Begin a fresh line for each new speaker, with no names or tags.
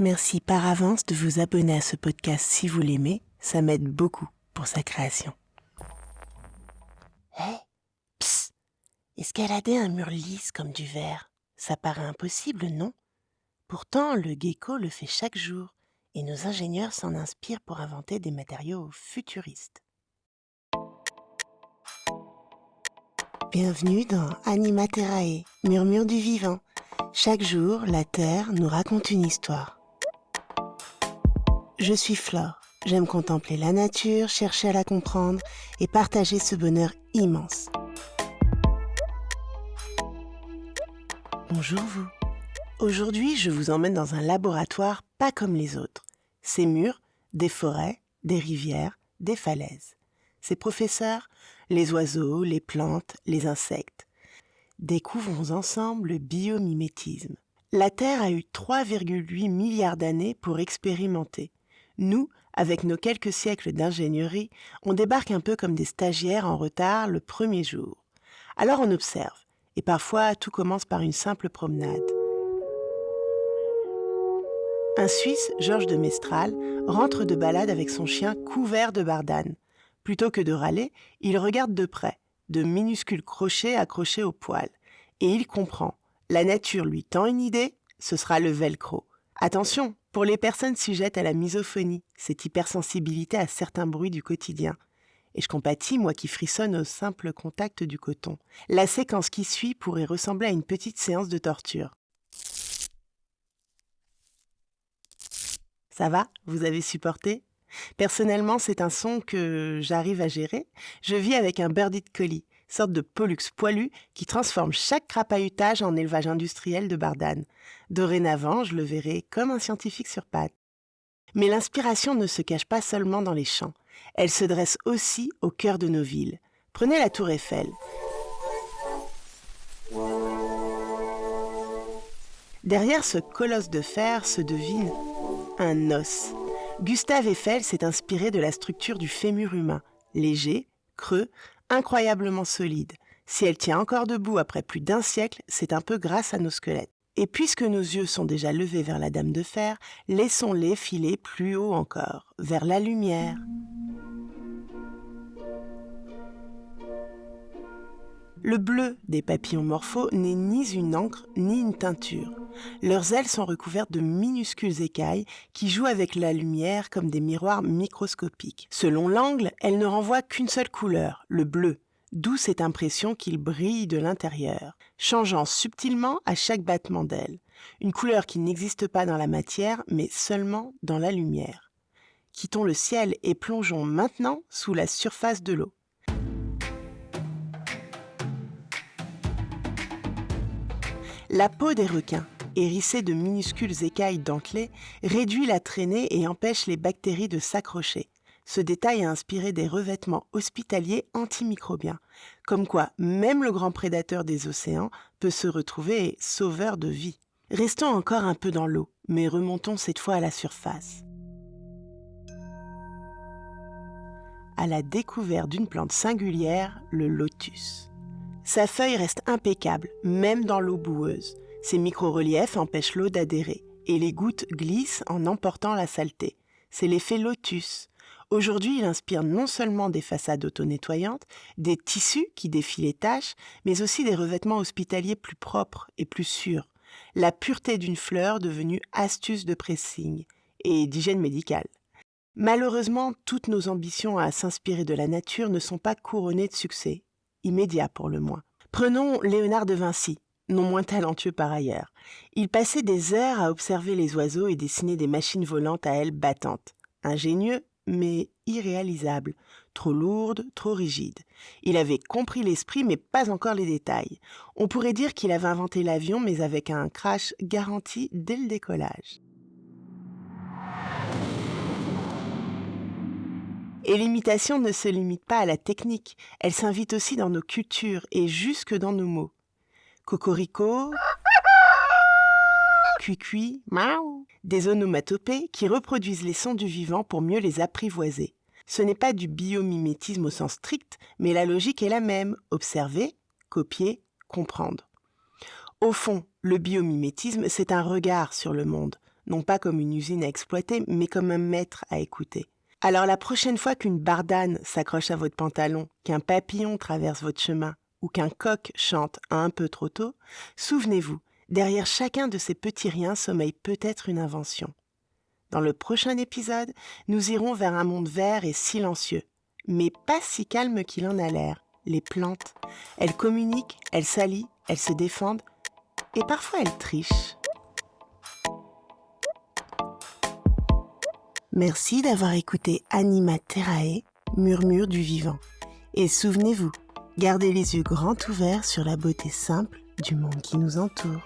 Merci par avance de vous abonner à ce podcast si vous l'aimez, ça m'aide beaucoup pour sa création. Hé, psst, escalader un mur lisse comme du verre, ça paraît impossible, non? Pourtant, le gecko le fait chaque jour et nos ingénieurs s'en inspirent pour inventer des matériaux futuristes. Bienvenue dans Animaterae, murmure du vivant. Chaque jour, la Terre nous raconte une histoire. Je suis Flore, j'aime contempler la nature, chercher à la comprendre et partager ce bonheur immense. Bonjour vous. Aujourd'hui, je vous emmène dans un laboratoire pas comme les autres. Ces murs, des forêts, des rivières, des falaises. Ces professeurs, les oiseaux, les plantes, les insectes. Découvrons ensemble le biomimétisme. La Terre a eu 3,8 milliards d'années pour expérimenter. Nous, avec nos quelques siècles d'ingénierie, on débarque un peu comme des stagiaires en retard le premier jour. Alors on observe, et parfois tout commence par une simple promenade. Un Suisse, Georges de Mestral, rentre de balade avec son chien couvert de bardane. Plutôt que de râler, il regarde de près, de minuscules crochets accrochés au poil. Et il comprend. La nature lui tend une idée, ce sera le velcro. Attention, pour les personnes sujettes à la misophonie, cette hypersensibilité à certains bruits du quotidien. Et je compatis, moi qui frissonne au simple contact du coton. La séquence qui suit pourrait ressembler à une petite séance de torture. Ça va? Vous avez supporté? Personnellement, c'est un son que j'arrive à gérer. Je vis avec un birdie collie, sorte de pollux poilu qui transforme chaque crapahutage en élevage industriel de bardane. Dorénavant, je le verrai comme un scientifique sur pattes. Mais l'inspiration ne se cache pas seulement dans les champs. Elle se dresse aussi au cœur de nos villes. Prenez la tour Eiffel. Derrière ce colosse de fer se devine un os. Gustave Eiffel s'est inspiré de la structure du fémur humain, léger, creux, incroyablement solide. Si elle tient encore debout après plus d'un siècle, c'est un peu grâce à nos squelettes. Et puisque nos yeux sont déjà levés vers la Dame de Fer, laissons-les filer plus haut encore, vers la lumière. Le bleu des papillons morphos n'est ni une encre ni une teinture. Leurs ailes sont recouvertes de minuscules écailles qui jouent avec la lumière comme des miroirs microscopiques. Selon l'angle, elles ne renvoient qu'une seule couleur, le bleu, d'où cette impression qu'ils brillent de l'intérieur, changeant subtilement à chaque battement d'ailes. Une couleur qui n'existe pas dans la matière, mais seulement dans la lumière. Quittons le ciel et plongeons maintenant sous la surface de l'eau. La peau des requins, hérissée de minuscules écailles dentelées, réduit la traînée et empêche les bactéries de s'accrocher. Ce détail a inspiré des revêtements hospitaliers antimicrobiens, comme quoi même le grand prédateur des océans peut se retrouver sauveur de vie. Restons encore un peu dans l'eau, mais remontons cette fois à la surface. À la découverte d'une plante singulière, le lotus. Sa feuille reste impeccable, même dans l'eau boueuse. Ses micro-reliefs empêchent l'eau d'adhérer, et les gouttes glissent en emportant la saleté. C'est l'effet lotus. Aujourd'hui, il inspire non seulement des façades auto-nettoyantes, des tissus qui défient les taches, mais aussi des revêtements hospitaliers plus propres et plus sûrs. La pureté d'une fleur devenue astuce de pressing et d'hygiène médicale. Malheureusement, toutes nos ambitions à s'inspirer de la nature ne sont pas couronnées de succès. Immédiat pour le moins. Prenons Léonard de Vinci, non moins talentueux par ailleurs. Il passait des heures à observer les oiseaux et dessiner des machines volantes à ailes battantes. Ingénieux, mais irréalisable. Trop lourde, trop rigide. Il avait compris l'esprit, mais pas encore les détails. On pourrait dire qu'il avait inventé l'avion, mais avec un crash garanti dès le décollage. Et l'imitation ne se limite pas à la technique, elle s'invite aussi dans nos cultures et jusque dans nos mots. Cocorico, cuicui, miaou, des onomatopées qui reproduisent les sons du vivant pour mieux les apprivoiser. Ce n'est pas du biomimétisme au sens strict, mais la logique est la même, observer, copier, comprendre. Au fond, le biomimétisme, c'est un regard sur le monde, non pas comme une usine à exploiter, mais comme un maître à écouter. Alors la prochaine fois qu'une bardane s'accroche à votre pantalon, qu'un papillon traverse votre chemin ou qu'un coq chante un peu trop tôt, souvenez-vous, derrière chacun de ces petits riens sommeille peut-être une invention. Dans le prochain épisode, nous irons vers un monde vert et silencieux, mais pas si calme qu'il en a l'air. Les plantes, elles communiquent, elles s'allient, elles se défendent et parfois elles trichent. Merci d'avoir écouté Anima Terrae, murmure du vivant. Et souvenez-vous, gardez les yeux grands ouverts sur la beauté simple du monde qui nous entoure.